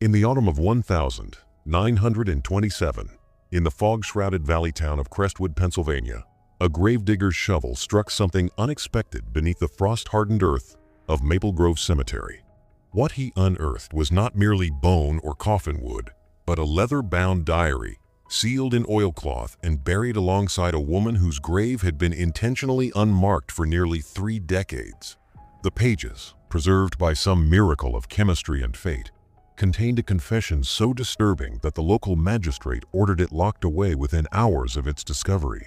In the autumn of 1927, in the fog-shrouded valley town of Crestwood, Pennsylvania, a gravedigger's shovel struck something unexpected beneath the frost-hardened earth of Maple Grove Cemetery. What he unearthed was not merely bone or coffin wood, but a leather-bound diary, sealed in oilcloth and buried alongside a woman whose grave had been intentionally unmarked for nearly 3 decades. The pages, preserved by some miracle of chemistry and fate, contained a confession so disturbing that the local magistrate ordered it locked away within hours of its discovery.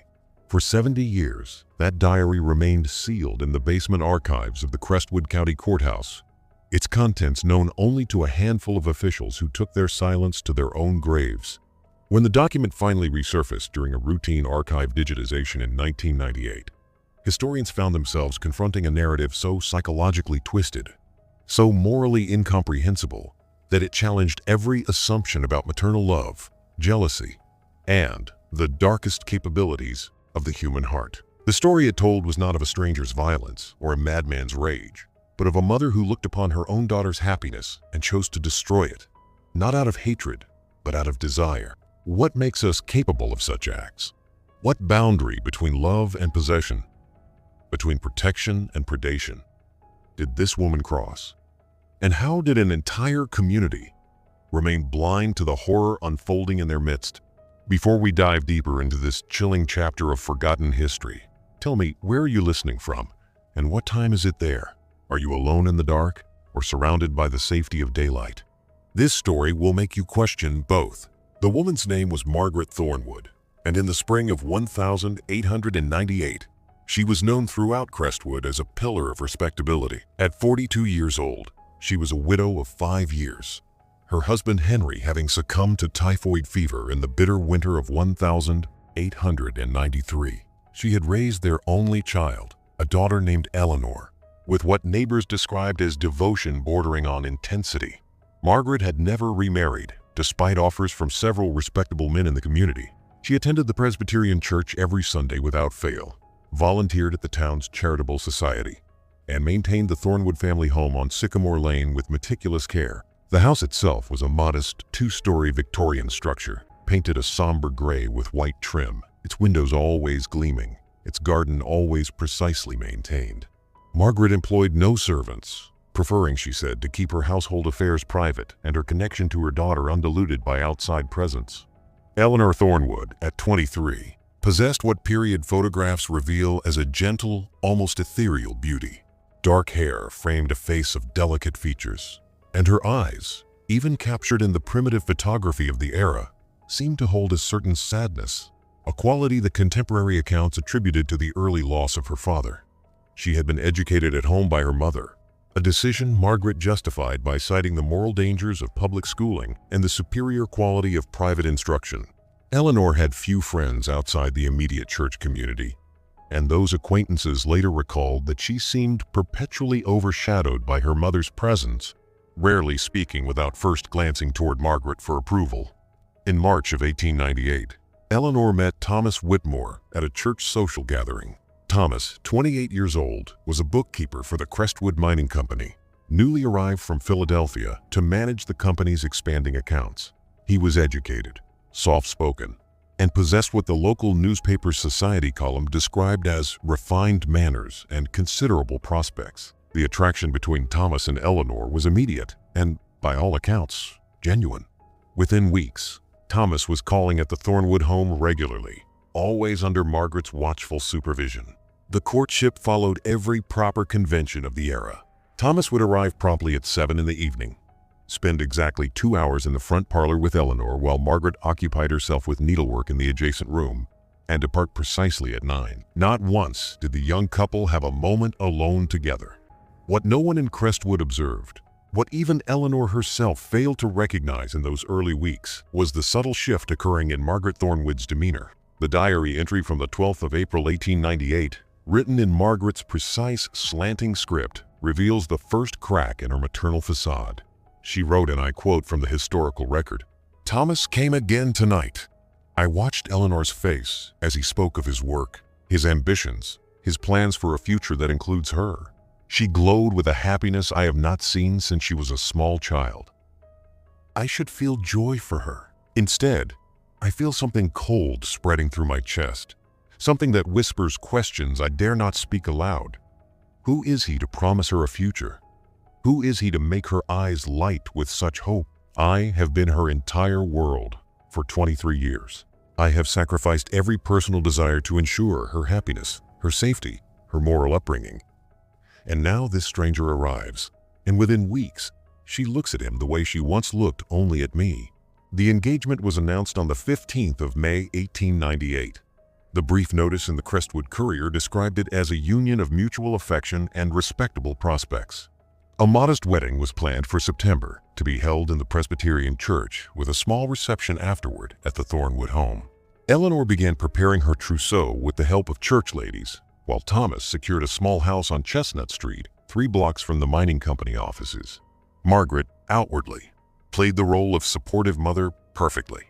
For 70 years, that diary remained sealed in the basement archives of the Crestwood County Courthouse, its contents known only to a handful of officials who took their silence to their own graves. When the document finally resurfaced during a routine archive digitization in 1998, historians found themselves confronting a narrative so psychologically twisted, so morally incomprehensible, that it challenged every assumption about maternal love, jealousy, and the darkest capabilities of the human heart. The story it told was not of a stranger's violence or a madman's rage, but of a mother who looked upon her own daughter's happiness and chose to destroy it, not out of hatred, but out of desire. What makes us capable of such acts? What boundary between love and possession, between protection and predation, did this woman cross? And how did an entire community remain blind to the horror unfolding in their midst? Before we dive deeper into this chilling chapter of forgotten history, tell me, where are you listening from, and what time is it there? Are you alone in the dark, or surrounded by the safety of daylight? This story will make you question both. The woman's name was Margaret Thornwood, and in the spring of 1898, she was known throughout Crestwood as a pillar of respectability. At 42 years old, she was a widow of 5 years, her husband Henry having succumbed to typhoid fever in the bitter winter of 1893. She had raised their only child, a daughter named Eleanor, with what neighbors described as devotion bordering on intensity. Margaret had never remarried, despite offers from several respectable men in the community. She attended the Presbyterian church every Sunday without fail, volunteered at the town's charitable society, and maintained the Thornwood family home on Sycamore Lane with meticulous care. The house itself was a modest 2-story Victorian structure, painted a somber gray with white trim, its windows always gleaming, its garden always precisely maintained. Margaret employed no servants, preferring, she said, to keep her household affairs private and her connection to her daughter undiluted by outside presence. Eleanor Thornwood, at 23, possessed what period photographs reveal as a gentle, almost ethereal beauty. Dark hair framed a face of delicate features, and her eyes, even captured in the primitive photography of the era, seemed to hold a certain sadness, a quality that contemporary accounts attributed to the early loss of her father. She had been educated at home by her mother, a decision Margaret justified by citing the moral dangers of public schooling and the superior quality of private instruction. Eleanor had few friends outside the immediate church community, and those acquaintances later recalled that she seemed perpetually overshadowed by her mother's presence, rarely speaking without first glancing toward Margaret for approval. In March of 1898, Eleanor met Thomas Whitmore at a church social gathering. Thomas, 28 years old, was a bookkeeper for the Crestwood Mining Company, newly arrived from Philadelphia to manage the company's expanding accounts. He was educated, soft-spoken, and possessed what the local newspaper's society column described as refined manners and considerable prospects. The attraction between Thomas and Eleanor was immediate and, by all accounts, genuine. Within weeks, Thomas was calling at the Thornwood home regularly, always under Margaret's watchful supervision. The courtship followed every proper convention of the era. Thomas would arrive promptly at 7 in the evening, spend exactly 2 hours in the front parlor with Eleanor while Margaret occupied herself with needlework in the adjacent room, and depart precisely at 9. Not once did the young couple have a moment alone together. What no one in Crestwood observed, what even Eleanor herself failed to recognize in those early weeks, was the subtle shift occurring in Margaret Thornwood's demeanor. The diary entry from the 12th of April 1898, written in Margaret's precise, slanting script, reveals the first crack in her maternal facade. She wrote, and I quote from the historical record, "Thomas came again tonight. I watched Eleanor's face as he spoke of his work, his ambitions, his plans for a future that includes her. She glowed with a happiness I have not seen since she was a small child. I should feel joy for her. Instead, I feel something cold spreading through my chest, something that whispers questions I dare not speak aloud. Who is he to promise her a future? Who is he to make her eyes light with such hope? I have been her entire world for 23 years. I have sacrificed every personal desire to ensure her happiness, her safety, her moral upbringing. And now this stranger arrives, and within weeks, she looks at him the way she once looked only at me. The engagement was announced on the 15th of May, 1898. The brief notice in the Crestwood Courier described it as a union of mutual affection and respectable prospects. A modest wedding was planned for September to be held in the Presbyterian church with a small reception afterward at the Thornwood home. Eleanor began preparing her trousseau with the help of church ladies, while Thomas secured a small house on Chestnut Street, 3 blocks from the mining company offices. Margaret, outwardly, played the role of supportive mother perfectly.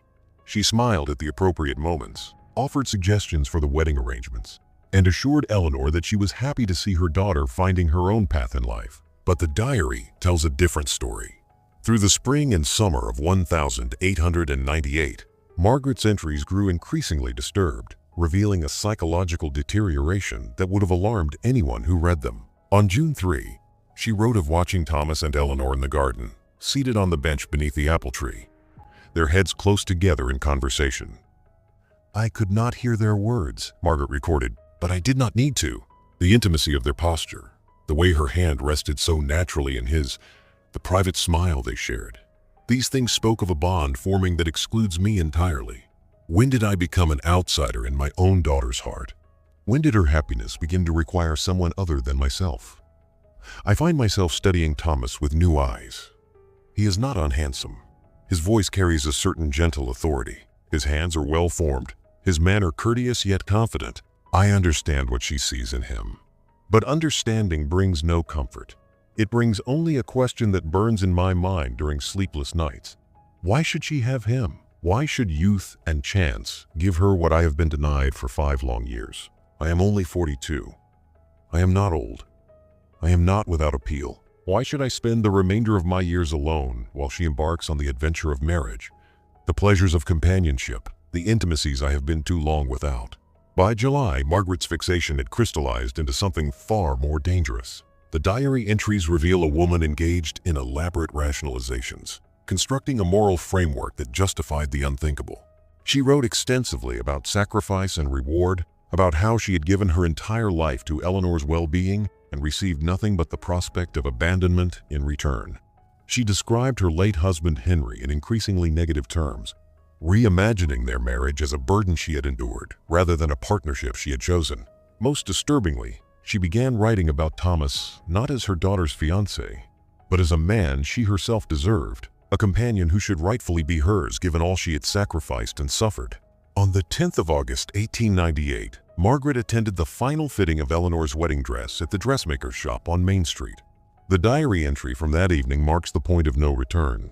She smiled at the appropriate moments, offered suggestions for the wedding arrangements, and assured Eleanor that she was happy to see her daughter finding her own path in life. But the diary tells a different story. Through the spring and summer of 1898, Margaret's entries grew increasingly disturbed, revealing a psychological deterioration that would have alarmed anyone who read them. On June 3, she wrote of watching Thomas and Eleanor in the garden, seated on the bench beneath the apple tree, their heads close together in conversation. I could not hear their words, Margaret recorded, but I did not need to. The intimacy of their posture, the way her hand rested so naturally in his, the private smile they shared. These things spoke of a bond forming that excludes me entirely. When did I become an outsider in my own daughter's heart? When did her happiness begin to require someone other than myself? I find myself studying Thomas with new eyes. He is not unhandsome. His voice carries a certain gentle authority. His hands are well-formed, his manner courteous yet confident. I understand what she sees in him. But understanding brings no comfort. It brings only a question that burns in my mind during sleepless nights. Why should she have him? Why should youth and chance give her what I have been denied for 5 long years? I am only 42. I am not old. I am not without appeal. Why should I spend the remainder of my years alone while she embarks on the adventure of marriage, the pleasures of companionship, the intimacies I have been too long without? By July, Margaret's fixation had crystallized into something far more dangerous. The diary entries reveal a woman engaged in elaborate rationalizations, constructing a moral framework that justified the unthinkable. She wrote extensively about sacrifice and reward, about how she had given her entire life to Eleanor's well-being and received nothing but the prospect of abandonment in return. She described her late husband Henry in increasingly negative terms, reimagining their marriage as a burden she had endured rather than a partnership she had chosen. Most disturbingly, she began writing about Thomas not as her daughter's fiancé, but as a man she herself deserved, a companion who should rightfully be hers given all she had sacrificed and suffered. On the 10th of August, 1898, Margaret attended the final fitting of Eleanor's wedding dress at the dressmaker's shop on Main Street. The diary entry from that evening marks the point of no return.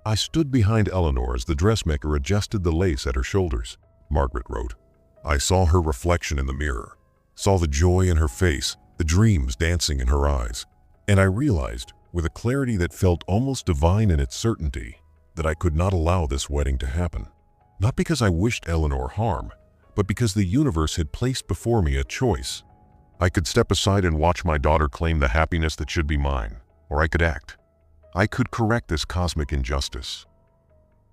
I stood behind Eleanor as the dressmaker adjusted the lace at her shoulders, Margaret wrote. I saw her reflection in the mirror, saw the joy in her face, the dreams dancing in her eyes, and I realized, with a clarity that felt almost divine in its certainty, that I could not allow this wedding to happen. Not because I wished Eleanor harm, but because the universe had placed before me a choice. I could step aside and watch my daughter claim the happiness that should be mine, or I could act. I could correct this cosmic injustice.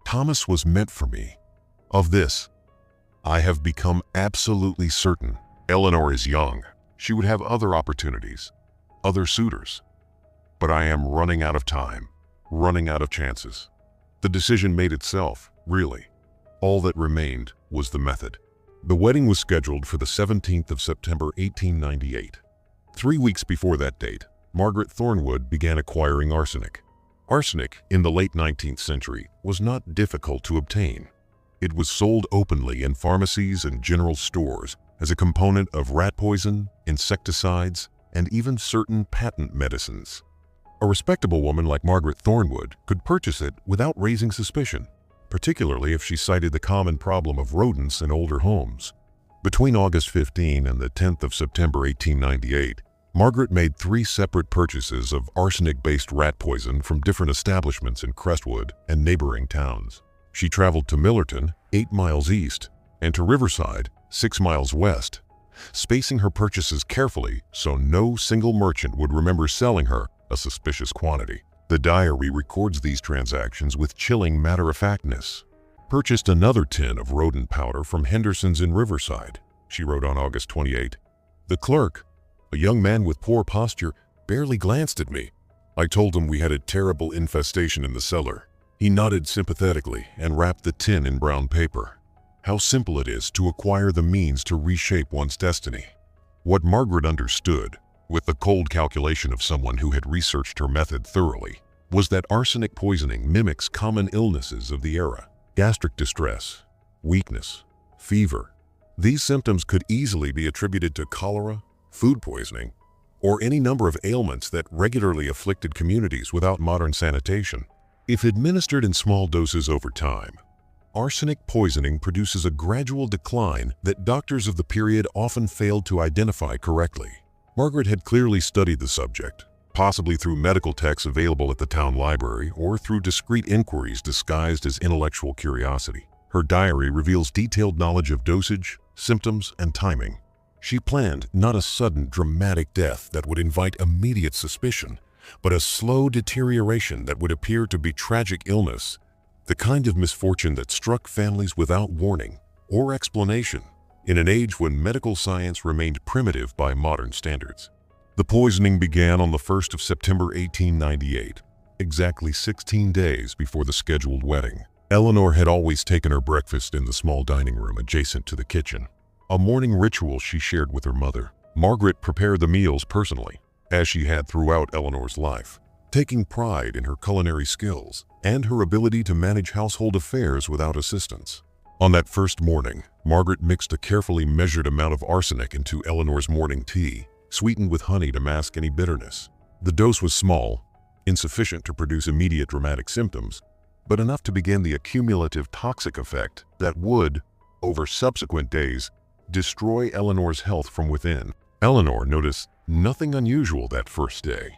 Thomas was meant for me. Of this, I have become absolutely certain. Eleanor is young. She would have other opportunities, other suitors. But I am running out of time, running out of chances. The decision made itself, really. All that remained was the method. The wedding was scheduled for the 17th of September 1898. 3 weeks before that date, Margaret Thornwood began acquiring arsenic. Arsenic, in the late 19th century, was not difficult to obtain. It was sold openly in pharmacies and general stores as a component of rat poison, insecticides, and even certain patent medicines. A respectable woman like Margaret Thornwood could purchase it without raising suspicion, particularly if she cited the common problem of rodents in older homes. Between August 15 and the 10th of September 1898, Margaret made 3 separate purchases of arsenic-based rat poison from different establishments in Crestwood and neighboring towns. She traveled to Millerton, 8 miles east, and to Riverside, 6 miles west, spacing her purchases carefully so no single merchant would remember selling her a suspicious quantity. The diary records these transactions with chilling matter-of-factness. Purchased another tin of rodent powder from Henderson's in Riverside, she wrote on August 28. The clerk, a young man with poor posture, barely glanced at me. I told him we had a terrible infestation in the cellar. He nodded sympathetically and wrapped the tin in brown paper. How simple it is to acquire the means to reshape one's destiny. What Margaret understood, with the cold calculation of someone who had researched her method thoroughly, was that arsenic poisoning mimics common illnesses of the era: gastric distress, weakness, fever. These symptoms could easily be attributed to cholera, food poisoning, or any number of ailments that regularly afflicted communities without modern sanitation. If administered in small doses over time, arsenic poisoning produces a gradual decline that doctors of the period often failed to identify correctly. Margaret had clearly studied the subject, possibly through medical texts available at the town library or through discreet inquiries disguised as intellectual curiosity. Her diary reveals detailed knowledge of dosage, symptoms, and timing. She planned not a sudden, dramatic death that would invite immediate suspicion, but a slow deterioration that would appear to be tragic illness, the kind of misfortune that struck families without warning or explanation in an age when medical science remained primitive by modern standards. The poisoning began on the 1st of September 1898, exactly 16 days before the scheduled wedding. Eleanor had always taken her breakfast in the small dining room adjacent to the kitchen, a morning ritual she shared with her mother. Margaret prepared the meals personally, as she had throughout Eleanor's life, taking pride in her culinary skills and her ability to manage household affairs without assistance. On that first morning, Margaret mixed a carefully measured amount of arsenic into Eleanor's morning tea, sweetened with honey to mask any bitterness. The dose was small, insufficient to produce immediate dramatic symptoms, but enough to begin the accumulative toxic effect that would, over subsequent days, destroy Eleanor's health from within. Eleanor noticed nothing unusual that first day.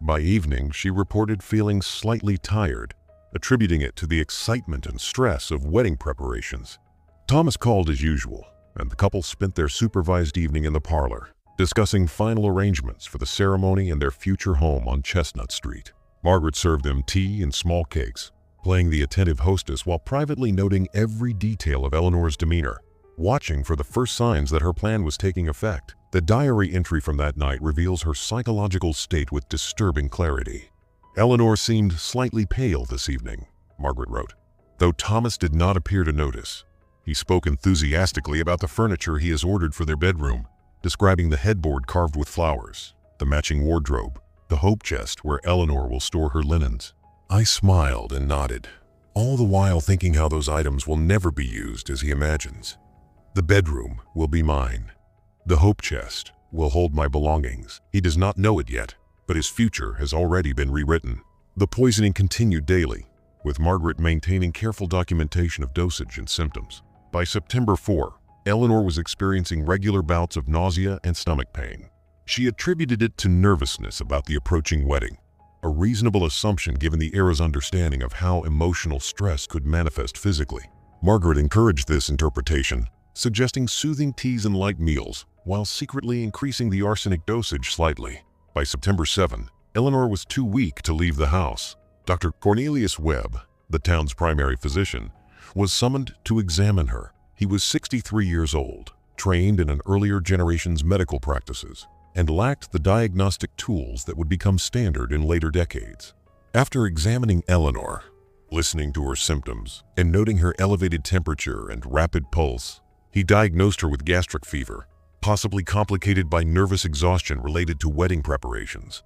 By evening, she reported feeling slightly tired, attributing it to the excitement and stress of wedding preparations. Thomas called as usual, and the couple spent their supervised evening in the parlor, discussing final arrangements for the ceremony and their future home on Chestnut Street. Margaret served them tea and small cakes, playing the attentive hostess while privately noting every detail of Eleanor's demeanor, watching for the first signs that her plan was taking effect. The diary entry from that night reveals her psychological state with disturbing clarity. Eleanor seemed slightly pale this evening, Margaret wrote, though Thomas did not appear to notice. He spoke enthusiastically about the furniture he has ordered for their bedroom, describing the headboard carved with flowers, the matching wardrobe, the hope chest where Eleanor will store her linens. I smiled and nodded, all the while thinking how those items will never be used as he imagines. The bedroom will be mine. The hope chest will hold my belongings. He does not know it yet, but his future has already been rewritten. The poisoning continued daily, with Margaret maintaining careful documentation of dosage and symptoms. By September 4, Eleanor was experiencing regular bouts of nausea and stomach pain. She attributed it to nervousness about the approaching wedding, a reasonable assumption given the era's understanding of how emotional stress could manifest physically. Margaret encouraged this interpretation, suggesting soothing teas and light meals, while secretly increasing the arsenic dosage slightly. By September 7, Eleanor was too weak to leave the house. Dr. Cornelius Webb, the town's primary physician, was summoned to examine her. He was 63 years old, trained in an earlier generation's medical practices, and lacked the diagnostic tools that would become standard in later decades. After examining Eleanor, listening to her symptoms, and noting her elevated temperature and rapid pulse, he diagnosed her with gastric fever, possibly complicated by nervous exhaustion related to wedding preparations.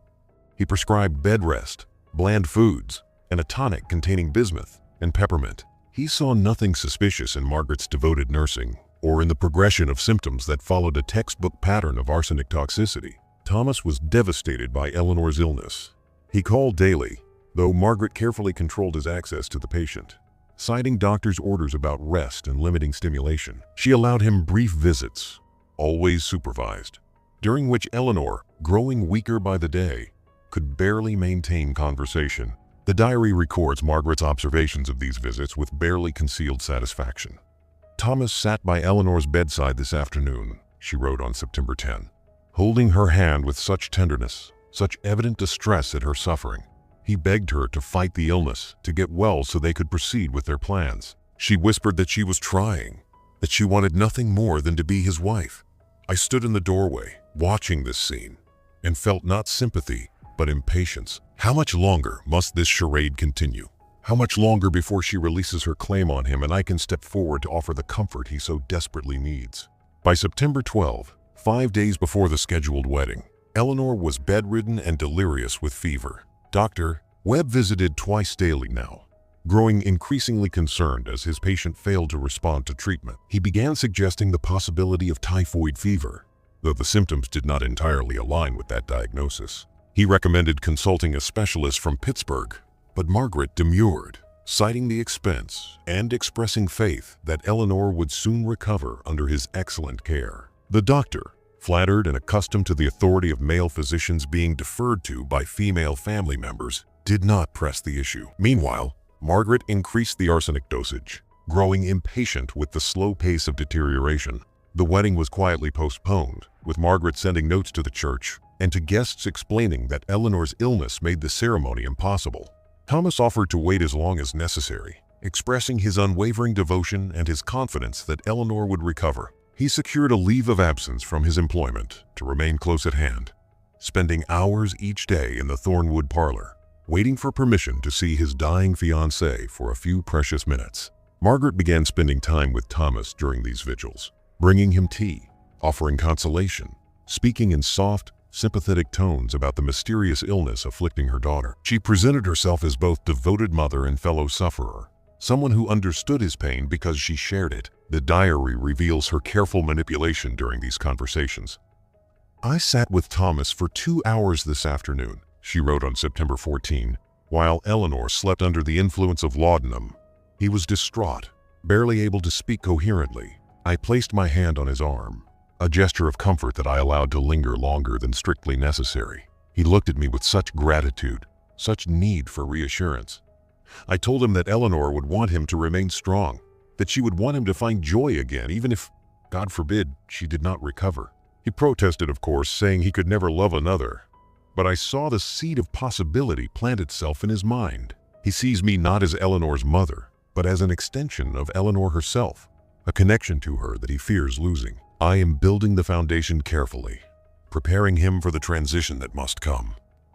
He prescribed bed rest, bland foods, and a tonic containing bismuth and peppermint. He saw nothing suspicious in Margaret's devoted nursing or in the progression of symptoms that followed a textbook pattern of arsenic toxicity. Thomas was devastated by Eleanor's illness. He called daily, though Margaret carefully controlled his access to the patient, citing doctors' orders about rest and limiting stimulation. She allowed him brief visits, always supervised. during which Eleanor, growing weaker by the day, could barely maintain conversation. The diary records Margaret's observations of these visits with barely concealed satisfaction. "Thomas sat by Eleanor's bedside this afternoon," she wrote on September 10, "holding her hand with such tenderness, such evident distress at her suffering. He begged her to fight the illness, to get well so they could proceed with their plans. She whispered that she was trying, that she wanted nothing more than to be his wife. I stood in the doorway, watching this scene, and felt not sympathy, but impatience. How much longer must this charade continue? How much longer before she releases her claim on him and I can step forward to offer the comfort he so desperately needs?" By September 12, 5 days before the scheduled wedding, Eleanor was bedridden and delirious with fever. Dr. Webb visited twice daily now. Growing increasingly concerned as his patient failed to respond to treatment, he began suggesting the possibility of typhoid fever, though the symptoms did not entirely align with that diagnosis. He recommended consulting a specialist from Pittsburgh, but Margaret demurred, citing the expense and expressing faith that Eleanor would soon recover under his excellent care. The doctor, flattered and accustomed to the authority of male physicians being deferred to by female family members, did not press the issue. Meanwhile, Margaret increased the arsenic dosage, growing impatient with the slow pace of deterioration. The wedding was quietly postponed, with Margaret sending notes to the church and to guests explaining that Eleanor's illness made the ceremony impossible. Thomas offered to wait as long as necessary, expressing his unwavering devotion and his confidence that Eleanor would recover. He secured a leave of absence from his employment to remain close at hand, spending hours each day in the Thornwood parlor, waiting for permission to see his dying fiancé for a few precious minutes. Margaret began spending time with Thomas during these vigils, bringing him tea, offering consolation, speaking in soft, sympathetic tones about the mysterious illness afflicting her daughter. She presented herself as both devoted mother and fellow sufferer, someone who understood his pain because she shared it. The diary reveals her careful manipulation during these conversations. "I sat with Thomas for 2 hours this afternoon," she wrote on September 14, while Eleanor slept under the influence of laudanum. "He was distraught, barely able to speak coherently. I placed my hand on his arm, a gesture of comfort that I allowed to linger longer than strictly necessary. He looked at me with such gratitude, such need for reassurance. I told him that Eleanor would want him to remain strong, that she would want him to find joy again, even if, God forbid, she did not recover. He protested, of course, saying he could never love another. But I saw the seed of possibility plant itself in his mind. He sees me not as Eleanor's mother, but as an extension of Eleanor herself, a connection to her that he fears losing. I am building the foundation carefully, preparing him for the transition that must come."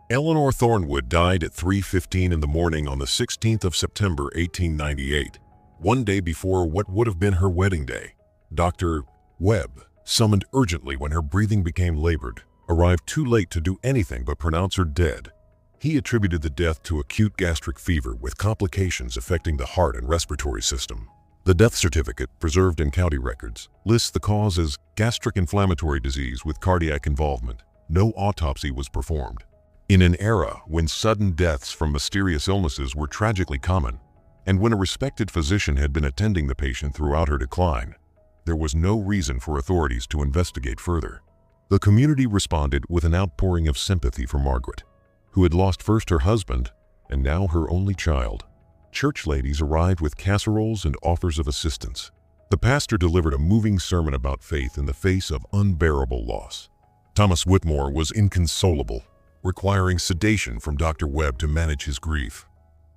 Eleanor Thornwood died at 3:15 in the morning on the 16th of September 1898, one day before what would have been her wedding day. Dr. Webb, summoned urgently when her breathing became labored, arrived too late to do anything but pronounce her dead. He attributed the death to acute gastric fever with complications affecting the heart and respiratory system. The death certificate, preserved in county records, lists the cause as gastric inflammatory disease with cardiac involvement. No autopsy was performed. In an era when sudden deaths from mysterious illnesses were tragically common, and when a respected physician had been attending the patient throughout her decline, there was no reason for authorities to investigate further. The community responded with an outpouring of sympathy for Margaret, who had lost first her husband and now her only child. Church ladies arrived with casseroles and offers of assistance. The pastor delivered a moving sermon about faith in the face of unbearable loss. Thomas Whitmore was inconsolable, requiring sedation from Dr. Webb to manage his grief.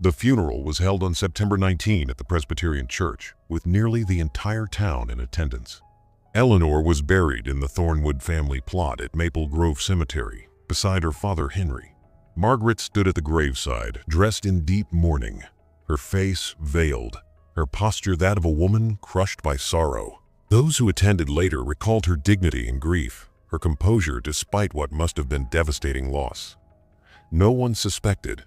The funeral was held on September 19 at the Presbyterian Church, with nearly the entire town in attendance. Eleanor was buried in the Thornwood family plot at Maple Grove Cemetery, beside her father Henry. Margaret stood at the graveside, dressed in deep mourning, her face veiled, her posture that of a woman crushed by sorrow. Those who attended later recalled her dignity in grief, her composure despite what must have been devastating loss. No one suspected,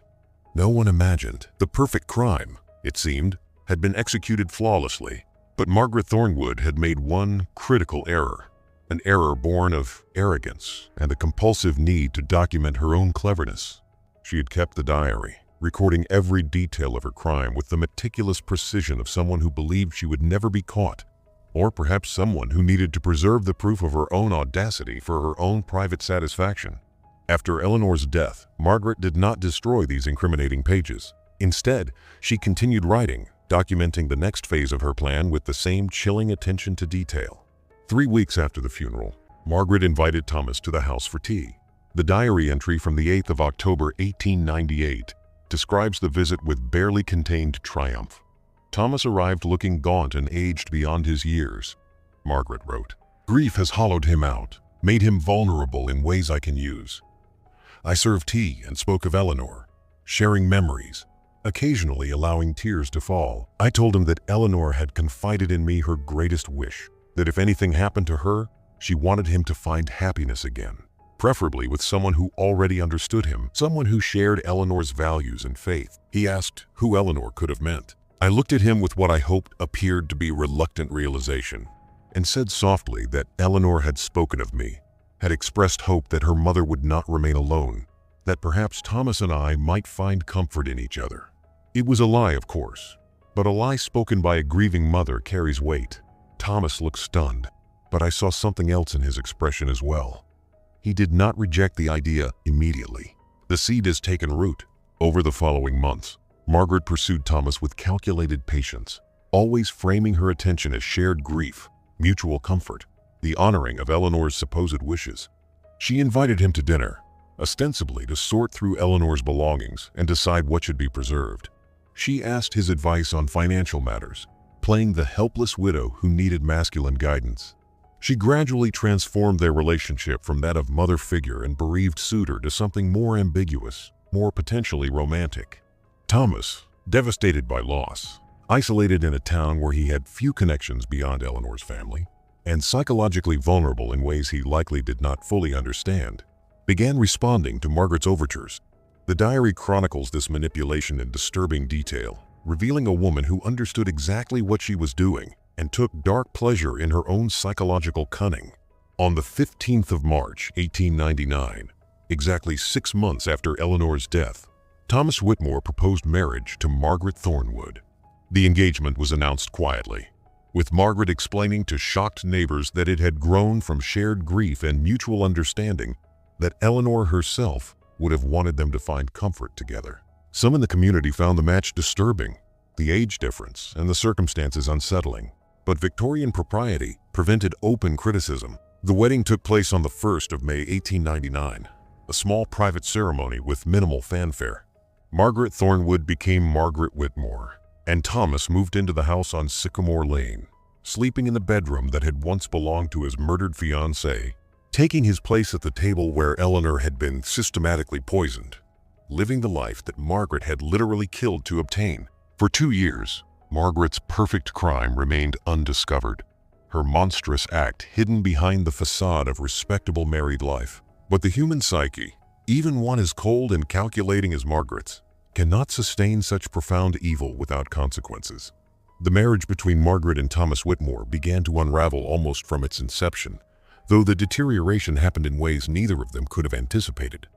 no one imagined. The perfect crime, it seemed, had been executed flawlessly. But Margaret Thornwood had made one critical error, an error born of arrogance and a compulsive need to document her own cleverness. She had kept the diary, recording every detail of her crime with the meticulous precision of someone who believed she would never be caught. or perhaps someone who needed to preserve the proof of her own audacity for her own private satisfaction. After Eleanor's death, Margaret did not destroy these incriminating pages. Instead, she continued writing, documenting the next phase of her plan with the same chilling attention to detail. 3 weeks after the funeral, Margaret invited Thomas to the house for tea. The diary entry from the 8th of October 1898 describes the visit with barely contained triumph. Thomas arrived looking gaunt and aged beyond his years. Margaret wrote, "Grief has hollowed him out, made him vulnerable in ways I can use. I served tea and spoke of Eleanor, sharing memories, occasionally allowing tears to fall. I told him that Eleanor had confided in me her greatest wish, that if anything happened to her, she wanted him to find happiness again, preferably with someone who already understood him, someone who shared Eleanor's values and faith." He asked who Eleanor could have meant. I looked at him with what I hoped appeared to be reluctant realization, and said softly that Eleanor had spoken of me, had expressed hope that her mother would not remain alone, that perhaps Thomas and I might find comfort in each other. It was a lie, of course, but a lie spoken by a grieving mother carries weight. Thomas looked stunned, but I saw something else in his expression as well. He did not reject the idea immediately. The seed has taken root. Over the following months, Margaret pursued Thomas with calculated patience, always framing her attention as shared grief, mutual comfort, the honoring of Eleanor's supposed wishes. She invited him to dinner, ostensibly to sort through Eleanor's belongings and decide what should be preserved. She asked his advice on financial matters, playing the helpless widow who needed masculine guidance. She gradually transformed their relationship from that of mother figure and bereaved suitor to something more ambiguous, more potentially romantic. Thomas, devastated by loss, isolated in a town where he had few connections beyond Eleanor's family, and psychologically vulnerable in ways he likely did not fully understand, began responding to Margaret's overtures. The diary chronicles this manipulation in disturbing detail, revealing a woman who understood exactly what she was doing and took dark pleasure in her own psychological cunning. On the 15th of March, 1899, exactly 6 months after Eleanor's death, Thomas Whitmore proposed marriage to Margaret Thornwood. The engagement was announced quietly, with Margaret explaining to shocked neighbors that it had grown from shared grief and mutual understanding, that Eleanor herself would have wanted them to find comfort together. Some in the community found the match disturbing, the age difference and the circumstances unsettling, but Victorian propriety prevented open criticism. The wedding took place on the 1st of May 1899, a small private ceremony with minimal fanfare. Margaret Thornwood became Margaret Whitmore, and Thomas moved into the house on Sycamore Lane, sleeping in the bedroom that had once belonged to his murdered fiancé, taking his place at the table where Eleanor had been systematically poisoned, living the life that Margaret had literally killed to obtain. For 2 years, Margaret's perfect crime remained undiscovered, her monstrous act hidden behind the facade of respectable married life. But the human psyche, even one as cold and calculating as Margaret's, cannot sustain such profound evil without consequences. The marriage between Margaret and Thomas Whitmore began to unravel almost from its inception, though the deterioration happened in ways neither of them could have anticipated.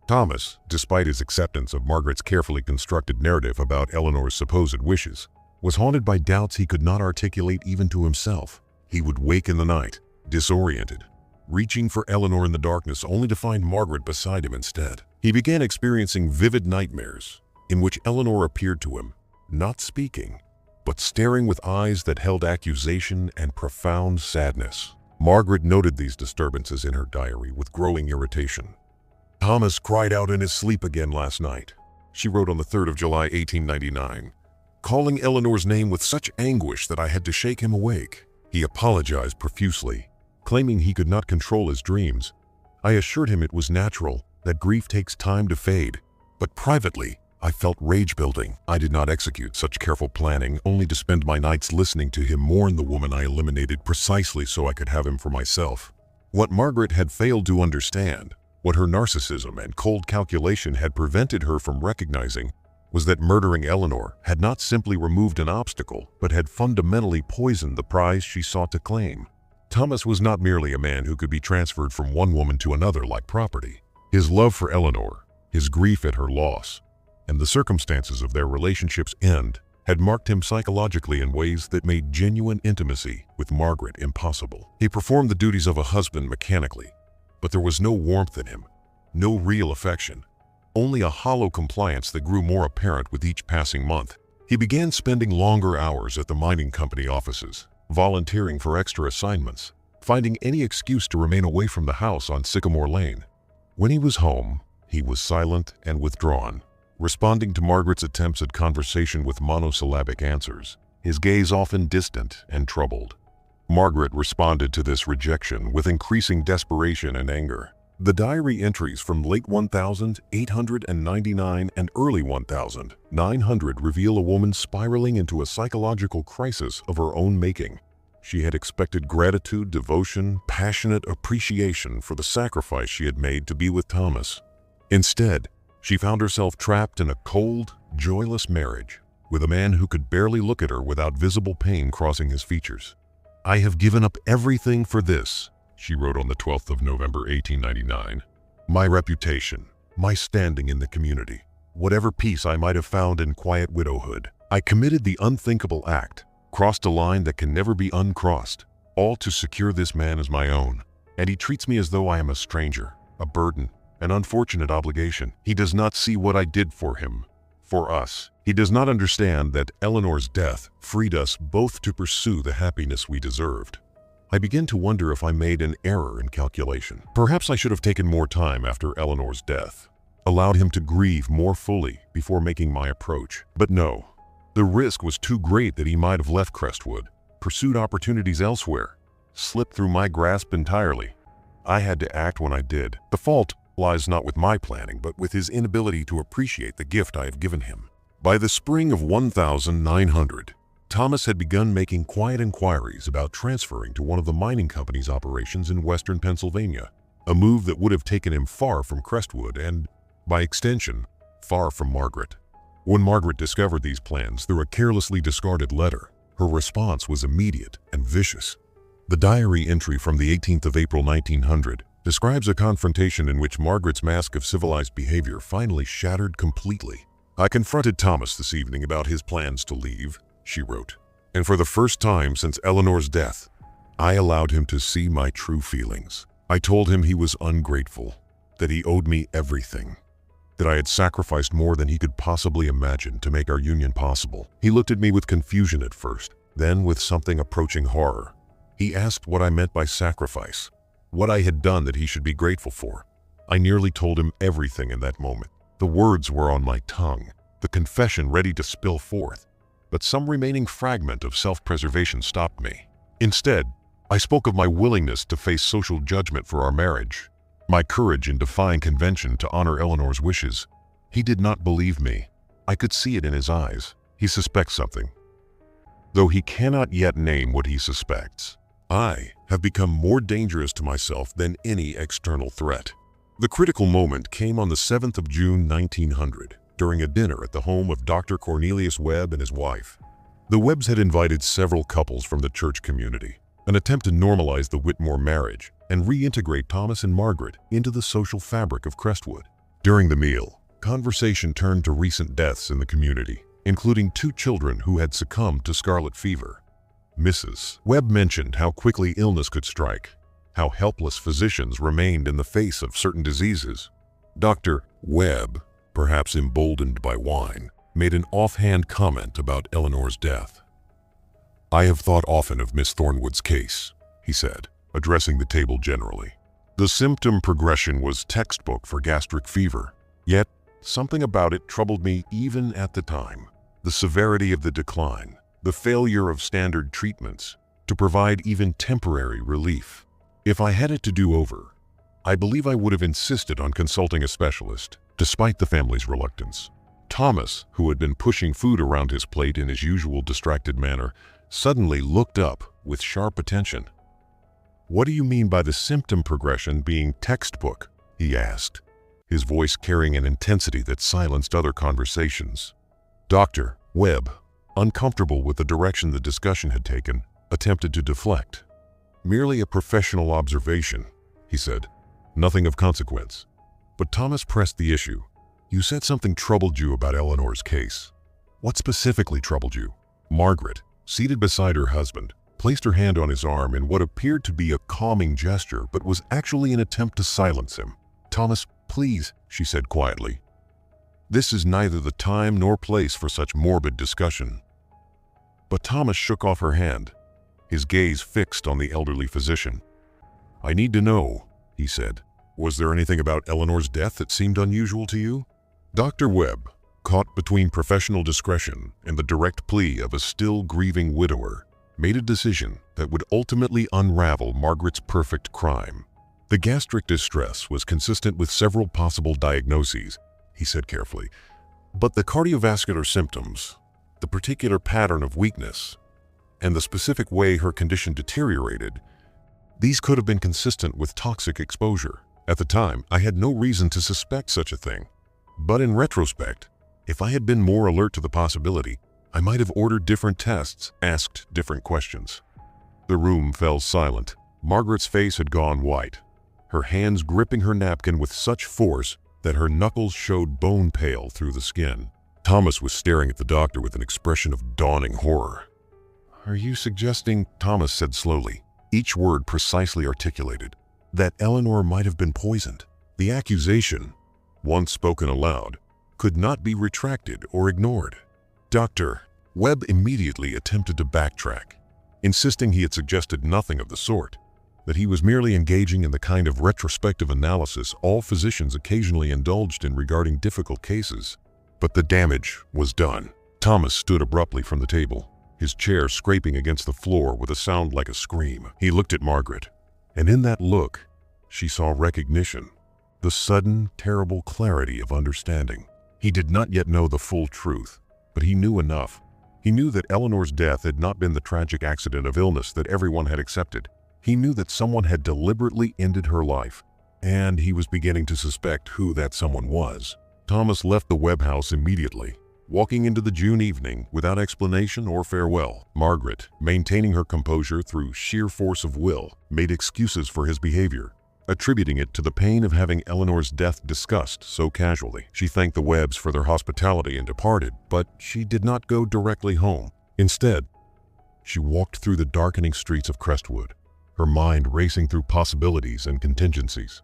Thomas, despite his acceptance of Margaret's carefully constructed narrative about Eleanor's supposed wishes, was haunted by doubts he could not articulate even to himself. He would wake in the night, disoriented, reaching for Eleanor in the darkness only to find Margaret beside him instead. He began experiencing vivid nightmares in which Eleanor appeared to him, not speaking, but staring with eyes that held accusation and profound sadness. Margaret noted these disturbances in her diary with growing irritation. "Thomas cried out in his sleep again last night," she wrote on the 3rd of July, 1899, "calling Eleanor's name with such anguish that I had to shake him awake. He apologized profusely, claiming he could not control his dreams. I assured him it was natural, that grief takes time to fade, but privately, I felt rage building. I did not execute such careful planning, only to spend my nights listening to him mourn the woman I eliminated precisely so I could have him for myself." What Margaret had failed to understand, what her narcissism and cold calculation had prevented her from recognizing, was that murdering Eleanor had not simply removed an obstacle, but had fundamentally poisoned the prize she sought to claim. Thomas was not merely a man who could be transferred from one woman to another like property. His love for Eleanor, his grief at her loss, and the circumstances of their relationship's end had marked him psychologically in ways that made genuine intimacy with Margaret impossible. He performed the duties of a husband mechanically, but there was no warmth in him, no real affection, only a hollow compliance that grew more apparent with each passing month. He began spending longer hours at the mining company offices, volunteering for extra assignments, finding any excuse to remain away from the house on Sycamore Lane. When he was home, he was silent and withdrawn, responding to Margaret's attempts at conversation with monosyllabic answers, his gaze often distant and troubled. Margaret responded to this rejection with increasing desperation and anger. The diary entries from late 1899 and early 1900 reveal a woman spiraling into a psychological crisis of her own making. She had expected gratitude, devotion, passionate appreciation for the sacrifice she had made to be with Thomas. Instead, she found herself trapped in a cold, joyless marriage with a man who could barely look at her without visible pain crossing his features. "I have given up everything for this," she wrote on the 12th of November 1899. "My reputation, my standing in the community, whatever peace I might have found in quiet widowhood. I committed the unthinkable act, crossed a line that can never be uncrossed, all to secure this man as my own. And he treats me as though I am a stranger, a burden, an unfortunate obligation. He does not see what I did for him, for us. He does not understand that Eleanor's death freed us both to pursue the happiness we deserved. I begin to wonder if I made an error in calculation. Perhaps I should have taken more time after Eleanor's death, allowed him to grieve more fully before making my approach. But no, the risk was too great that he might have left Crestwood, pursued opportunities elsewhere, slipped through my grasp entirely. I had to act when I did. The fault lies not with my planning, but with his inability to appreciate the gift I have given him." By the spring of 1900, Thomas had begun making quiet inquiries about transferring to one of the mining company's operations in western Pennsylvania, a move that would have taken him far from Crestwood and, by extension, far from Margaret. When Margaret discovered these plans through a carelessly discarded letter, her response was immediate and vicious. The diary entry from the 18th of April 1900 describes a confrontation in which Margaret's mask of civilized behavior finally shattered completely. "I confronted Thomas this evening about his plans to leave," she wrote, "and for the first time since Eleanor's death, I allowed him to see my true feelings. I told him he was ungrateful, that he owed me everything, that I had sacrificed more than he could possibly imagine to make our union possible. He looked at me with confusion at first, then with something approaching horror. He asked what I meant by sacrifice, what I had done that he should be grateful for. I nearly told him everything in that moment. The words were on my tongue, the confession ready to spill forth, but some remaining fragment of self-preservation stopped me. Instead, I spoke of my willingness to face social judgment for our marriage, my courage in defying convention to honor Eleanor's wishes. He did not believe me. I could see it in his eyes. He suspects something, though he cannot yet name what he suspects. I have become more dangerous to myself than any external threat." The critical moment came on the 7th of June 1900, during a dinner at the home of Dr. Cornelius Webb and his wife. The Webbs had invited several couples from the church community, an attempt to normalize the Whitmore marriage and reintegrate Thomas and Margaret into the social fabric of Crestwood. During the meal, conversation turned to recent deaths in the community, including 2 children who had succumbed to scarlet fever. Mrs. Webb mentioned how quickly illness could strike, how helpless physicians remained in the face of certain diseases. Dr. Webb, perhaps emboldened by wine, made an offhand comment about Eleanor's death. "I have thought often of Miss Thornwood's case," he said, addressing the table generally. "The symptom progression was textbook for gastric fever, yet something about it troubled me even at the time. The severity of the decline, the failure of standard treatments to provide even temporary relief. If I had it to do over, I believe I would have insisted on consulting a specialist, despite the family's reluctance." Thomas, who had been pushing food around his plate in his usual distracted manner, suddenly looked up with sharp attention. "What do you mean by the symptom progression being textbook?" he asked, his voice carrying an intensity that silenced other conversations. Dr. Webb, uncomfortable with the direction the discussion had taken, attempted to deflect. "Merely a professional observation," he said. "Nothing of consequence." But Thomas pressed the issue. "You said something troubled you about Eleanor's case. What specifically troubled you? Margaret, seated beside her husband, placed her hand on his arm in what appeared to be a calming gesture but was actually an attempt to silence him. "Thomas, please," she said quietly. "This is neither the time nor place for such morbid discussion." But Thomas shook off her hand, his gaze fixed on the elderly physician. "I need to know," he said. "Was there anything about Eleanor's death that seemed unusual to you?" Dr. Webb, caught between professional discretion and the direct plea of a still grieving widower, made a decision that would ultimately unravel Margaret's perfect crime. The gastric distress was consistent with several possible diagnoses, he said carefully, but the cardiovascular symptoms, the particular pattern of weakness, and the specific way her condition deteriorated, these could have been consistent with toxic exposure. At the time, I had no reason to suspect such a thing. But in retrospect, if I had been more alert to the possibility, I might have ordered different tests, asked different questions. The room fell silent. Margaret's face had gone white, her hands gripping her napkin with such force that her knuckles showed bone pale through the skin. Thomas was staring at the doctor with an expression of dawning horror. "Are you suggesting," Thomas said slowly, each word precisely articulated, "that Eleanor might have been poisoned?" The accusation, once spoken aloud, could not be retracted or ignored. Dr. Webb immediately attempted to backtrack, insisting he had suggested nothing of the sort, that he was merely engaging in the kind of retrospective analysis all physicians occasionally indulged in regarding difficult cases. But the damage was done. Thomas stood abruptly from the table, his chair scraping against the floor with a sound like a scream. He looked at Margaret, and in that look, she saw recognition, the sudden, terrible clarity of understanding. He did not yet know the full truth, but he knew enough. He knew that Eleanor's death had not been the tragic accident of illness that everyone had accepted. He knew that someone had deliberately ended her life, and he was beginning to suspect who that someone was. Thomas left the Webb house immediately, walking into the June evening without explanation or farewell. Margaret, maintaining her composure through sheer force of will, made excuses for his behavior, attributing it to the pain of having Eleanor's death discussed so casually. She thanked the Webbs for their hospitality and departed, but she did not go directly home. Instead, she walked through the darkening streets of Crestwood, her mind racing through possibilities and contingencies.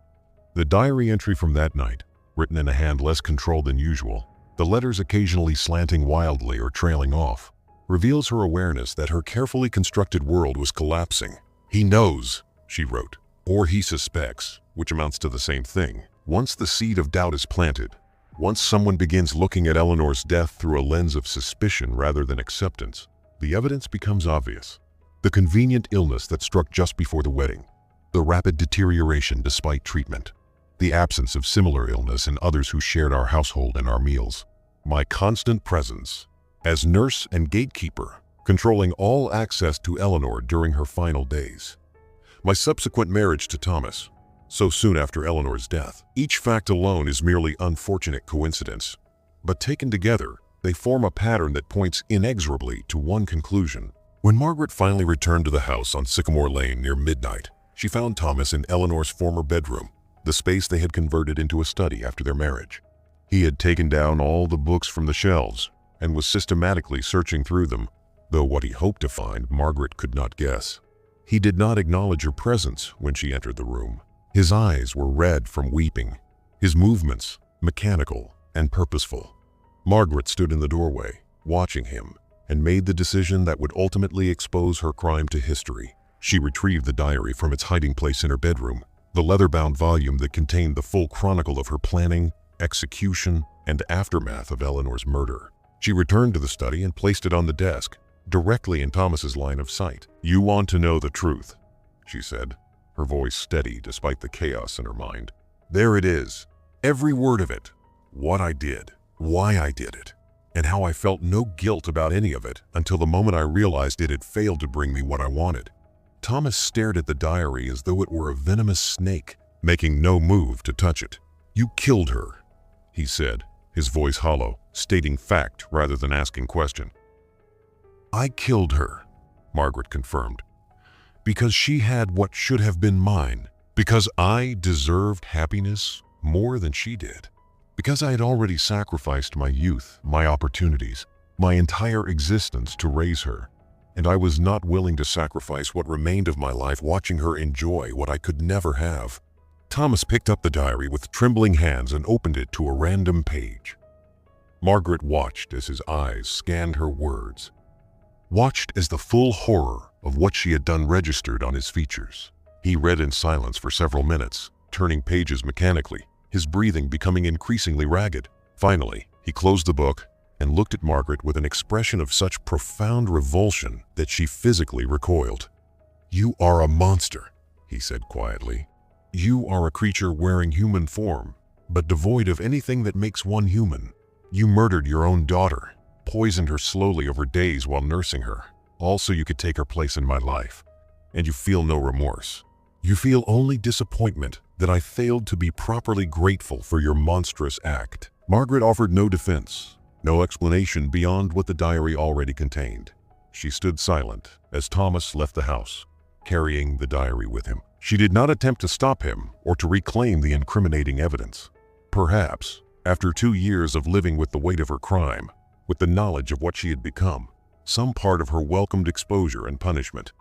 The diary entry from that night, written in a hand less controlled than usual, the letters occasionally slanting wildly or trailing off, reveals her awareness that her carefully constructed world was collapsing. "He knows," she wrote, "or he suspects," which amounts to the same thing. Once the seed of doubt is planted, once someone begins looking at Eleanor's death through a lens of suspicion rather than acceptance, the evidence becomes obvious. The convenient illness that struck just before the wedding, the rapid deterioration despite treatment, the absence of similar illness in others who shared our household and our meals, my constant presence as nurse and gatekeeper, controlling all access to Eleanor during her final days, my subsequent marriage to Thomas, so soon after Eleanor's death. Each fact alone is merely unfortunate coincidence, but taken together, they form a pattern that points inexorably to one conclusion. When Margaret finally returned to the house on Sycamore Lane near midnight, she found Thomas in Eleanor's former bedroom, the space they had converted into a study after their marriage. He had taken down all the books from the shelves and was systematically searching through them, though what he hoped to find, Margaret could not guess. He did not acknowledge her presence when she entered the room. His eyes were red from weeping, his movements mechanical and purposeful. Margaret stood in the doorway, watching him, and made the decision that would ultimately expose her crime to history. She retrieved the diary from its hiding place in her bedroom, the leather-bound volume that contained the full chronicle of her planning, execution, and aftermath of Eleanor's murder. She returned to the study and placed it on the desk, directly in Thomas's line of sight. "You want to know the truth," she said, her voice steady despite the chaos in her mind. "There it is, every word of it, what I did, why I did it, and how I felt no guilt about any of it until the moment I realized it had failed to bring me what I wanted." Thomas stared at the diary as though it were a venomous snake, making no move to touch it. "You killed her," he said, his voice hollow, stating fact rather than asking question. "I killed her," Margaret confirmed, "because she had what should have been mine, because I deserved happiness more than she did, because I had already sacrificed my youth, my opportunities, my entire existence to raise her, and I was not willing to sacrifice what remained of my life watching her enjoy what I could never have. Thomas picked up the diary with trembling hands and opened it to a random page. Margaret watched as his eyes scanned her words, watched as the full horror of what she had done registered on his features. He read in silence for several minutes, turning pages mechanically, his breathing becoming increasingly ragged. Finally, he closed the book and looked at Margaret with an expression of such profound revulsion that she physically recoiled. "You are a monster," he said quietly. "You are a creature wearing human form, but devoid of anything that makes one human. You murdered your own daughter, poisoned her slowly over days while nursing her, all so you could take her place in my life. And you feel no remorse. You feel only disappointment that I failed to be properly grateful for your monstrous act." Margaret offered no defense, no explanation beyond what the diary already contained. She stood silent as Thomas left the house, carrying the diary with him. She did not attempt to stop him or to reclaim the incriminating evidence. Perhaps, after 2 years of living with the weight of her crime, with the knowledge of what she had become, some part of her welcomed exposure and punishment.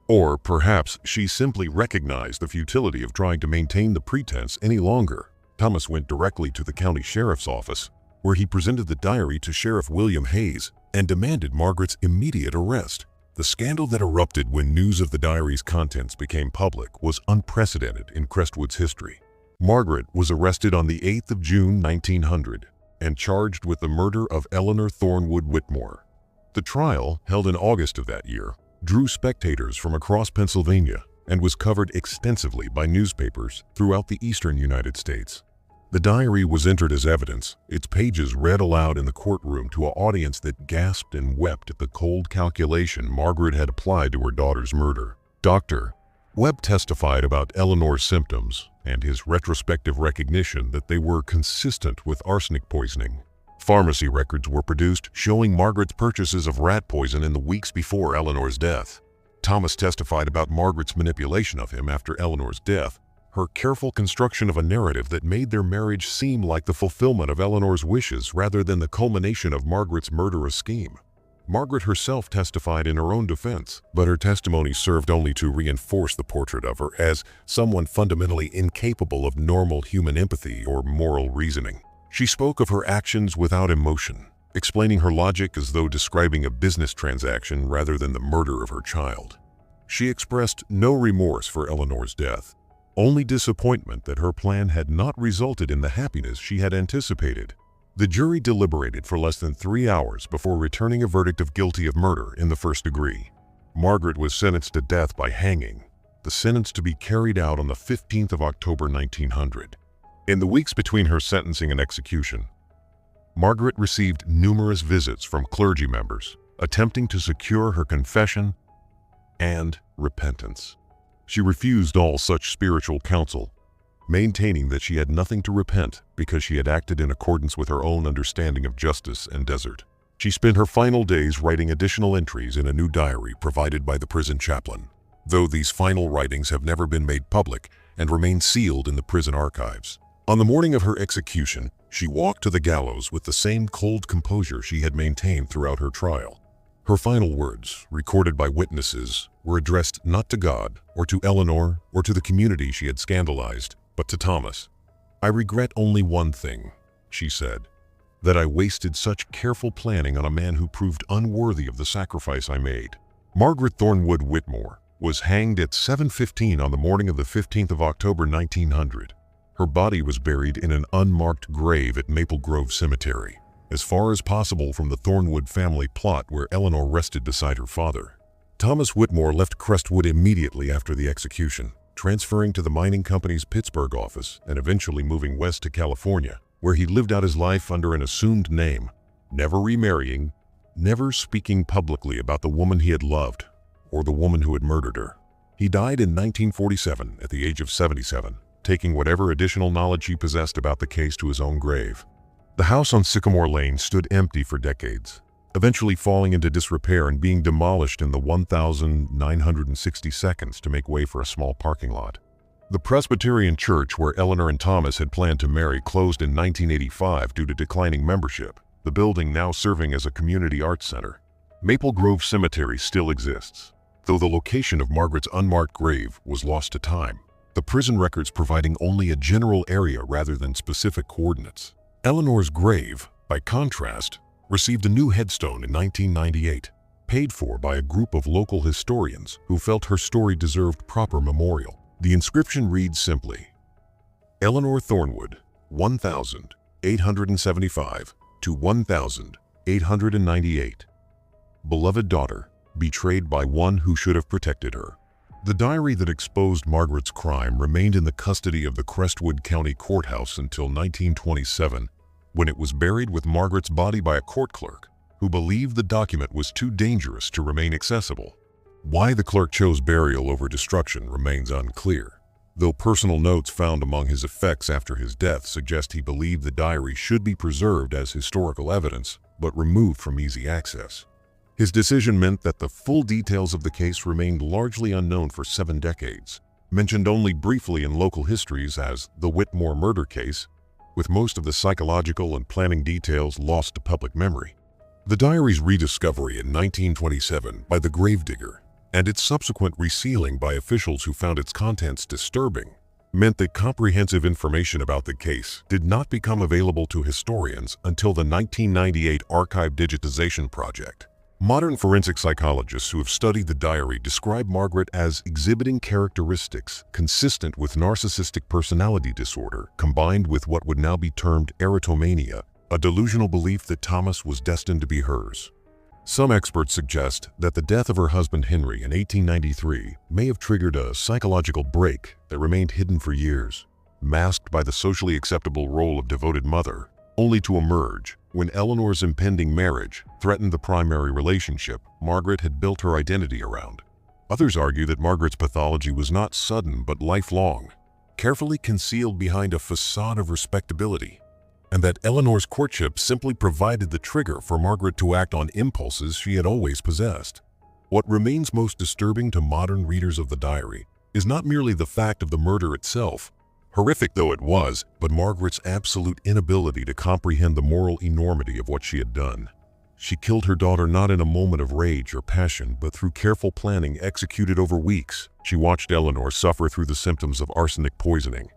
Or perhaps she simply recognized the futility of trying to maintain the pretense any longer. Thomas went directly to the county sheriff's office, where he presented the diary to Sheriff William Hayes and demanded Margaret's immediate arrest. The scandal that erupted when news of the diary's contents became public was unprecedented in Crestwood's history. Margaret was arrested on the 8th of June 1900 and charged with the murder of Eleanor Thornwood Whitmore. The trial, held in August of that year, drew spectators from across Pennsylvania and was covered extensively by newspapers throughout the eastern United States. The diary was entered as evidence, its pages read aloud in the courtroom to an audience that gasped and wept at the cold calculation Margaret had applied to her daughter's murder. Dr. Webb testified about Eleanor's symptoms and his retrospective recognition that they were consistent with arsenic poisoning. Pharmacy records were produced showing Margaret's purchases of rat poison in the weeks before Eleanor's death. Thomas testified about Margaret's manipulation of him after Eleanor's death, her careful construction of a narrative that made their marriage seem like the fulfillment of Eleanor's wishes rather than the culmination of Margaret's murderous scheme. Margaret herself testified in her own defense, but her testimony served only to reinforce the portrait of her as someone fundamentally incapable of normal human empathy or moral reasoning. She spoke of her actions without emotion, explaining her logic as though describing a business transaction rather than the murder of her child. She expressed no remorse for Eleanor's death, only disappointment that her plan had not resulted in the happiness she had anticipated. The jury deliberated for less than 3 hours before returning a verdict of guilty of murder in the first degree. Margaret was sentenced to death by hanging, the sentence to be carried out on the 15th of October 1900. In the weeks between her sentencing and execution, Margaret received numerous visits from clergy members, attempting to secure her confession and repentance. She refused all such spiritual counsel, maintaining that she had nothing to repent because she had acted in accordance with her own understanding of justice and desert. She spent her final days writing additional entries in a new diary provided by the prison chaplain, though these final writings have never been made public and remain sealed in the prison archives. On the morning of her execution, she walked to the gallows with the same cold composure she had maintained throughout her trial. Her final words, recorded by witnesses, were addressed not to God or to Eleanor or to the community she had scandalized, but to Thomas. "I regret only one thing," she said, "that I wasted such careful planning on a man who proved unworthy of the sacrifice I made." Margaret Thornwood Whitmore was hanged at 7:15 on the morning of the 15th of October 1900. Her body was buried in an unmarked grave at Maple Grove Cemetery, as far as possible from the Thornwood family plot where Eleanor rested beside her father. Thomas Whitmore left Crestwood immediately after the execution, transferring to the mining company's Pittsburgh office and eventually moving west to California, where he lived out his life under an assumed name, never remarrying, never speaking publicly about the woman he had loved or the woman who had murdered her. He died in 1947 at the age of 77, taking whatever additional knowledge he possessed about the case to his own grave. The house on Sycamore Lane stood empty for decades, eventually falling into disrepair and being demolished in the 1,960 seconds to make way for a small parking lot. The Presbyterian church where Eleanor and Thomas had planned to marry closed in 1985 due to declining membership, the building now serving as a community arts center. Maple Grove Cemetery still exists, though the location of Margaret's unmarked grave was lost to time, the prison records providing only a general area rather than specific coordinates. Eleanor's grave, by contrast, received a new headstone in 1998, paid for by a group of local historians who felt her story deserved proper memorial. The inscription reads simply, Eleanor Thornwood, 1875 to 1898. Beloved daughter, betrayed by one who should have protected her. The diary that exposed Margaret's crime remained in the custody of the Crestwood County Courthouse until 1927, when it was buried with Margaret's body by a court clerk who believed the document was too dangerous to remain accessible. Why the clerk chose burial over destruction remains unclear, though personal notes found among his effects after his death suggest he believed the diary should be preserved as historical evidence, but removed from easy access. His decision meant that the full details of the case remained largely unknown for 7 decades, mentioned only briefly in local histories as the Whitmore murder case, with most of the psychological and planning details lost to public memory. The diary's rediscovery in 1927 by the Gravedigger and its subsequent resealing by officials who found its contents disturbing meant that comprehensive information about the case did not become available to historians until the 1998 archive digitization project. Modern forensic psychologists who have studied the diary describe Margaret as exhibiting characteristics consistent with narcissistic personality disorder combined with what would now be termed erotomania, a delusional belief that Thomas was destined to be hers. Some experts suggest that the death of her husband Henry in 1893 may have triggered a psychological break that remained hidden for years, masked by the socially acceptable role of devoted mother, only to emerge when Eleanor's impending marriage threatened the primary relationship Margaret had built her identity around. Others argue that Margaret's pathology was not sudden but lifelong, carefully concealed behind a facade of respectability, and that Eleanor's courtship simply provided the trigger for Margaret to act on impulses she had always possessed. What remains most disturbing to modern readers of the diary is not merely the fact of the murder itself, horrific though it was, but Margaret's absolute inability to comprehend the moral enormity of what she had done. She killed her daughter not in a moment of rage or passion, but through careful planning executed over weeks. She watched Eleanor suffer through the symptoms of arsenic poisoning,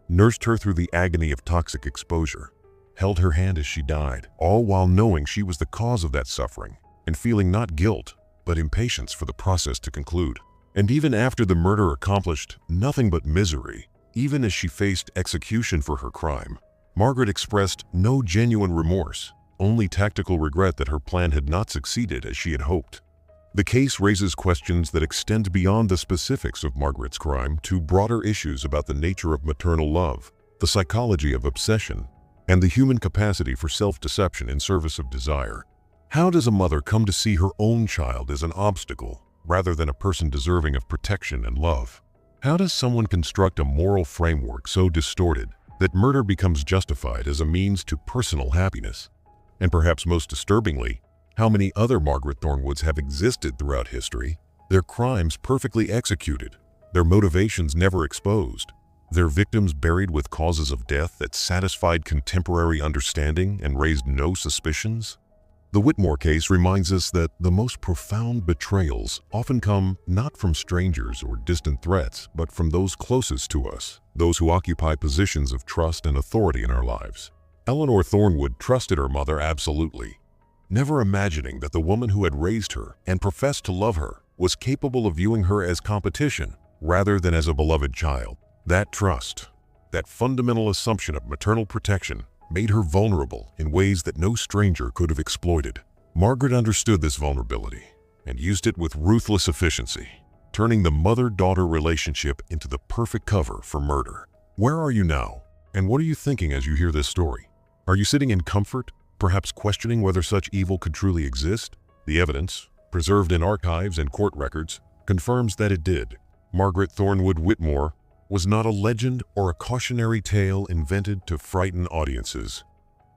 nursed her through the agony of toxic exposure, held her hand as she died, all while knowing she was the cause of that suffering and feeling not guilt, but impatience for the process to conclude. And even after the murder accomplished nothing but misery, even as she faced execution for her crime, Margaret expressed no genuine remorse, only tactical regret that her plan had not succeeded as she had hoped. The case raises questions that extend beyond the specifics of Margaret's crime to broader issues about the nature of maternal love, the psychology of obsession, and the human capacity for self-deception in service of desire. How does a mother come to see her own child as an obstacle rather than a person deserving of protection and love? How does someone construct a moral framework so distorted that murder becomes justified as a means to personal happiness? And perhaps most disturbingly, how many other Margaret Thornwoods have existed throughout history, their crimes perfectly executed, their motivations never exposed, their victims buried with causes of death that satisfied contemporary understanding and raised no suspicions? The Whitmore case reminds us that the most profound betrayals often come not from strangers or distant threats, but from those closest to us, those who occupy positions of trust and authority in our lives. Eleanor Thornwood trusted her mother absolutely, never imagining that the woman who had raised her and professed to love her was capable of viewing her as competition rather than as a beloved child. That trust, that fundamental assumption of maternal protection, made her vulnerable in ways that no stranger could have exploited. Margaret understood this vulnerability and used it with ruthless efficiency, turning the mother-daughter relationship into the perfect cover for murder. Where are you now? And what are you thinking as you hear this story? Are you sitting in comfort, perhaps questioning whether such evil could truly exist? The evidence, preserved in archives and court records, confirms that it did. Margaret Thornwood Whitmore was not a legend or a cautionary tale invented to frighten audiences.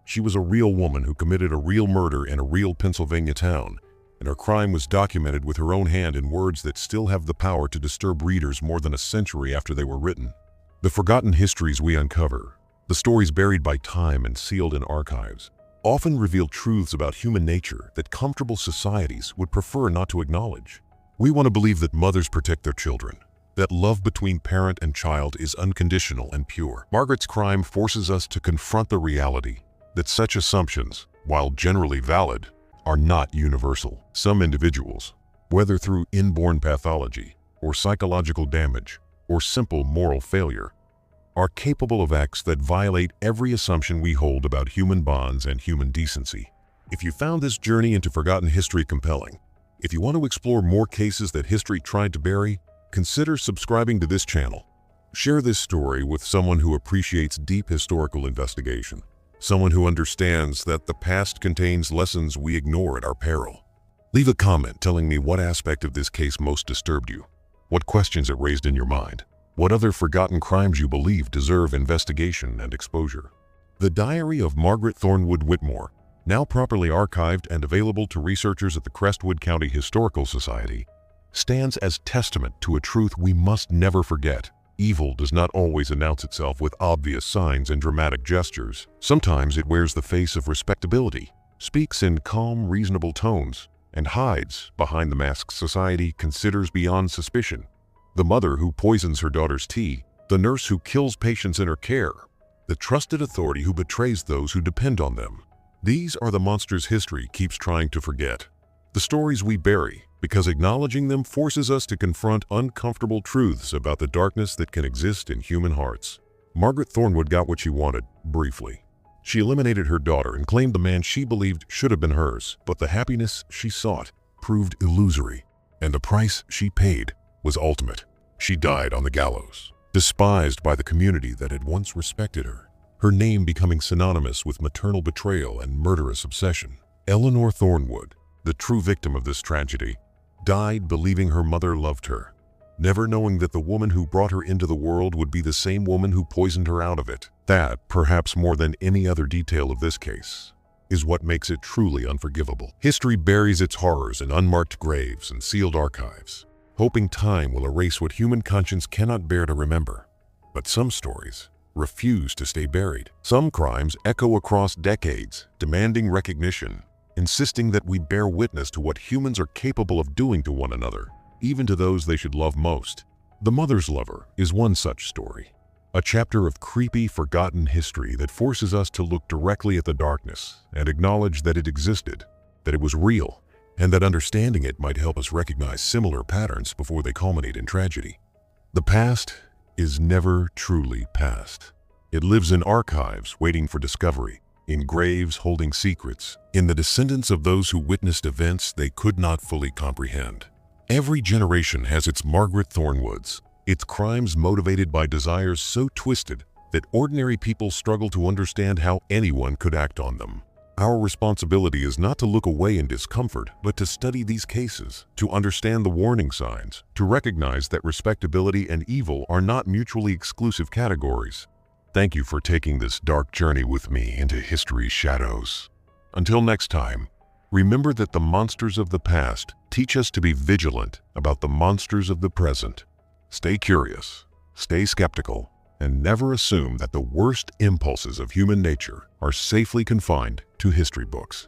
She was a real woman who committed a real murder in a real Pennsylvania town, and her crime was documented with her own hand in words that still have the power to disturb readers more than a century after they were written. The forgotten histories we uncover, the stories buried by time and sealed in archives, often reveal truths about human nature that comfortable societies would prefer not to acknowledge. We want to believe that mothers protect their children, that love between parent and child is unconditional and pure. Margaret's crime forces us to confront the reality that such assumptions, while generally valid, are not universal. Some individuals, whether through inborn pathology or psychological damage or simple moral failure, are capable of acts that violate every assumption we hold about human bonds and human decency. If you found this journey into forgotten history compelling, if you want to explore more cases that history tried to bury, consider subscribing to this channel. Share this story with someone who appreciates deep historical investigation, someone who understands that the past contains lessons we ignore at our peril. Leave a comment telling me what aspect of this case most disturbed you, what questions it raised in your mind, what other forgotten crimes you believe deserve investigation and exposure. The Diary of Margaret Thornwood Whitmore, now properly archived and available to researchers at the Crestwood County Historical Society, stands as testament to a truth we must never forget. Evil does not always announce itself with obvious signs and dramatic gestures. Sometimes it wears the face of respectability, speaks in calm, reasonable tones, and hides behind the masks society considers beyond suspicion. The mother who poisons her daughter's tea, the nurse who kills patients in her care, the trusted authority who betrays those who depend on them. These are the monsters history keeps trying to forget. The stories we bury, because acknowledging them forces us to confront uncomfortable truths about the darkness that can exist in human hearts. Margaret Thornwood got what she wanted, briefly. She eliminated her daughter and claimed the man she believed should have been hers, but the happiness she sought proved illusory, and the price she paid was ultimate. She died on the gallows, despised by the community that had once respected her, her name becoming synonymous with maternal betrayal and murderous obsession. Eleanor Thornwood, the true victim of this tragedy, died believing her mother loved her, never knowing that the woman who brought her into the world would be the same woman who poisoned her out of it. That, perhaps more than any other detail of this case, is what makes it truly unforgivable. History buries its horrors in unmarked graves and sealed archives, hoping time will erase what human conscience cannot bear to remember. But some stories refuse to stay buried. Some crimes echo across decades, demanding recognition, insisting that we bear witness to what humans are capable of doing to one another, even to those they should love most. The Mother's Lover is one such story, a chapter of creepy, forgotten history that forces us to look directly at the darkness and acknowledge that it existed, that it was real, and that understanding it might help us recognize similar patterns before they culminate in tragedy. The past is never truly past. It lives in archives waiting for discovery, in graves holding secrets, in the descendants of those who witnessed events they could not fully comprehend. Every generation has its Margaret Thornwoods, its crimes motivated by desires so twisted that ordinary people struggle to understand how anyone could act on them. Our responsibility is not to look away in discomfort, but to study these cases, to understand the warning signs, to recognize that respectability and evil are not mutually exclusive categories. Thank you for taking this dark journey with me into history's shadows. Until next time, remember that the monsters of the past teach us to be vigilant about the monsters of the present. Stay curious, stay skeptical, and never assume that the worst impulses of human nature are safely confined to history books.